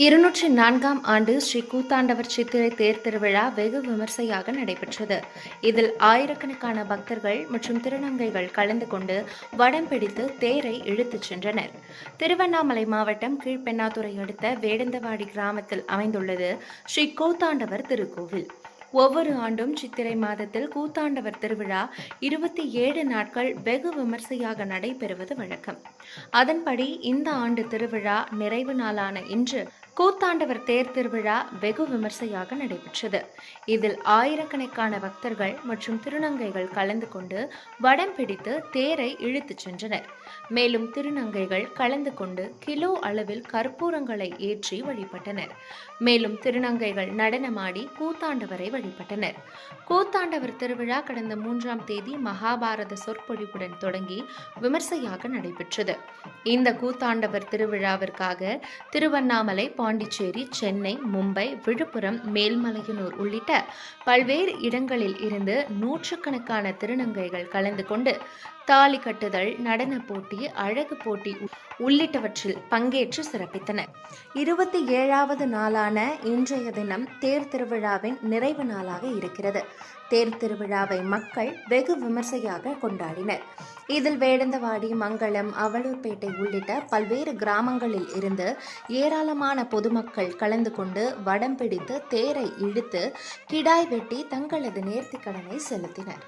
204ஆம் ஆண்டு ஸ்ரீ கூத்தாண்டவர் சித்திரை தேர் திருவிழா வெகு விமர்சையாக நடைபெற்றது. இதில் ஆயிரக்கணக்கான பக்தர்கள் மற்றும் திருநங்கைகள் கலந்து கொண்டு வடம் பிடித்து தேரை இழுத்துச் சென்றனர். திருவண்ணாமலை மாவட்டம் கீழ்பெண்ணாத்துறை அடுத்த வேடந்தவாடி கிராமத்தில் அமைந்துள்ளது ஸ்ரீ கூத்தாண்டவர் திருக்கோவில். ஒவ்வொரு ஆண்டும் சித்திரை மாதத்தில் கூத்தாண்டவர் திருவிழா 27 நாட்கள் வெகு விமர்சையாக நடைபெறுவது வழக்கம். அதன்படி இந்த ஆண்டு திருவிழா நிறைவு நாளான இன்று கூத்தாண்டவர் தேர் திருவிழா வெகு விமர்சையாக நடைபெற்றது. இதில் ஆயிரக்கணக்கான பக்தர்கள் மற்றும் திருநங்கைகள் கலந்து கொண்டு வடம் பிடித்து தேரை இழுத்துச் சென்றனர். மேலும் திருநங்கைகள் கலந்து கொண்டு கிலோ அளவில் கற்பூரங்களை ஏற்றி வழிபட்டனர். மேலும் திருநங்கைகள் நடனமாடி கூத்தாண்டவரை வழிபட்டனர். கூத்தாண்டவர் திருவிழா கடந்த 3ஆம் தேதி மகாபாரத சொற்பொழிவுடன் தொடங்கி விமர்சையாக நடைபெற்றது. இந்த கூத்தாண்டவர் திருவிழாவிற்காக திருவண்ணாமலை, பாண்டிச்சேரி, சென்னை, மும்பை, விழுப்புரம், மேல்மலையனூர் உள்ளிட்ட பல்வேறு இடங்களில் இருந்து நூற்றுக்கணக்கான திருநங்கைகள் கலந்து கொண்டு தாலி கட்டுதல், நடன போட்டி, அழகு போட்டி உள்ளிட்டவற்றில் பங்கேற்று சிறப்பித்தனர். 27வது நாளான இன்றைய தினம் தேர் திருவிழாவின் நிறைவு நாளாக இருக்கிறது. தேர் திருவிழாவை மக்கள் வெகு விமர்சையாக கொண்டாடினர். இதில் வேடந்தவாடி, மங்களம், அவலூர்பேட்டை உள்ளிட்ட பல்வேறு கிராமங்களில் இருந்து ஏராளமான பொதுமக்கள் கலந்து கொண்டு வடம் பிடித்து தேரை இழுத்து கிடாய் வெட்டி தங்களது நேர்த்திக்கடனை செலுத்தினர்.